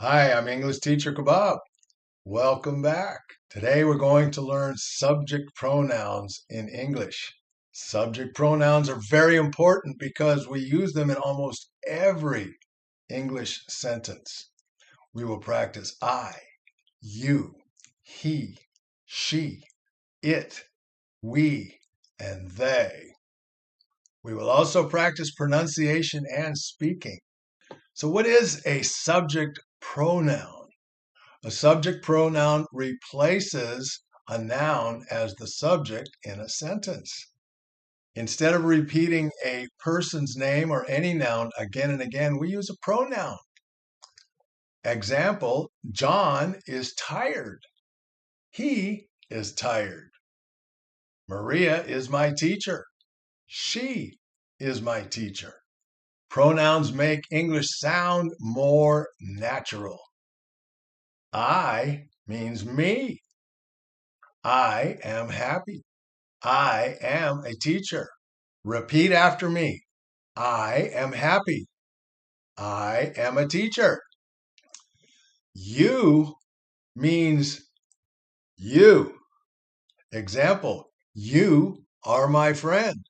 Hi, I'm English teacher Kebab. Welcome back. Today we're going to learn subject pronouns in English. Subject pronouns are very important because we use them in almost every English sentence. We will practice I, you, he, she, it, we, and they. We will also practice pronunciation and speaking. So what is a subject pronoun? A subject pronoun replaces a noun as the subject in a sentence. Instead of repeating a person's name or any noun again and again, we use a pronoun. Example, John is tired. He is tired. Maria is my teacher. She is my teacher. Pronouns make English sound more natural. I means me. I am happy. I am a teacher. Repeat after me. I am happy. I am a teacher. You means you. Example, you are my friend.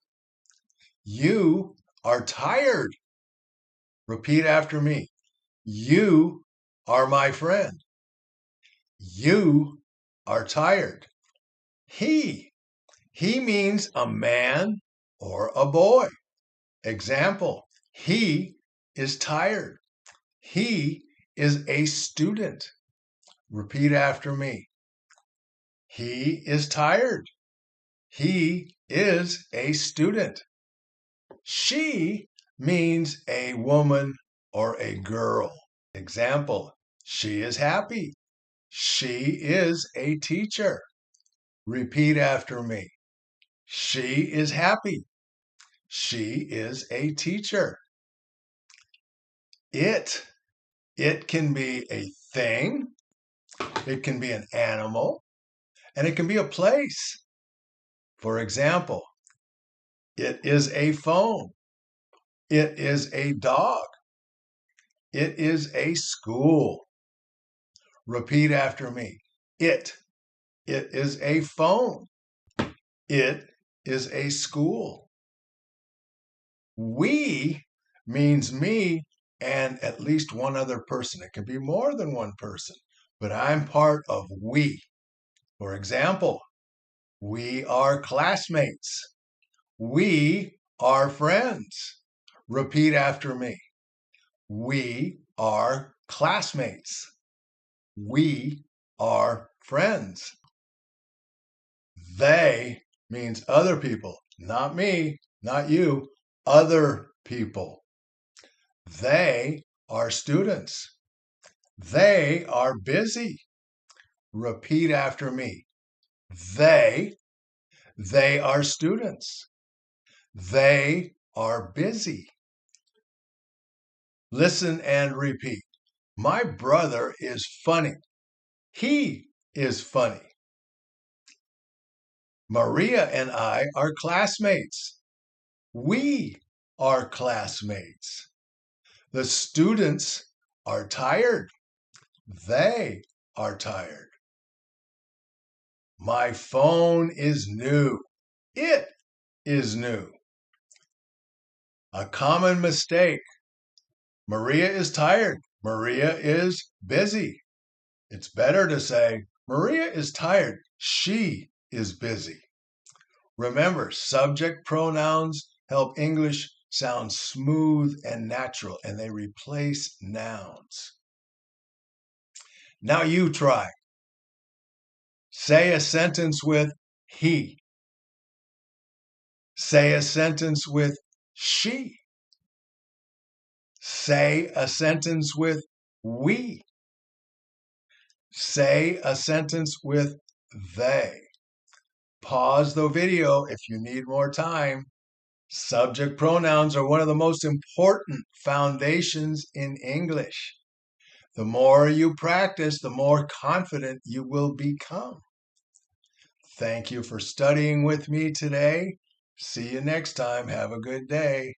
You are tired. Repeat after me. You are my friend. You are tired. He means a man or a boy. Example, he is tired. He is a student. Repeat after me. He is tired. He is a student. She means a woman or a girl. Example, she is happy. She is a teacher. Repeat after me. She is happy. She is a teacher. It can be a thing, it can be an animal, and it can be a place. For example, it is a phone. It is a dog. It is a school. Repeat after me. It is a phone. It is a school. We means me and at least one other person. It can be more than one person, but I'm part of we. For example, we are classmates. We are friends. Repeat after me. We are classmates. We are friends. They means other people, not me, not you, other people. They are students. They are busy. Repeat after me. They are students. They are busy. Listen and repeat. My brother is funny. He is funny. Maria and I are classmates. We are classmates. The students are tired. They are tired. My phone is new. It is new. A common mistake. Maria is tired. Maria is busy. It's better to say, Maria is tired. She is busy. Remember, subject pronouns help English sound smooth and natural, and they replace nouns. Now you try. Say a sentence with he. Say a sentence with she. Say a sentence with we. Say a sentence with they. Pause the video if you need more time. Subject pronouns are one of the most important foundations in English. The more you practice, the more confident you will become. Thank you for studying with me today. See you next time. Have a good day.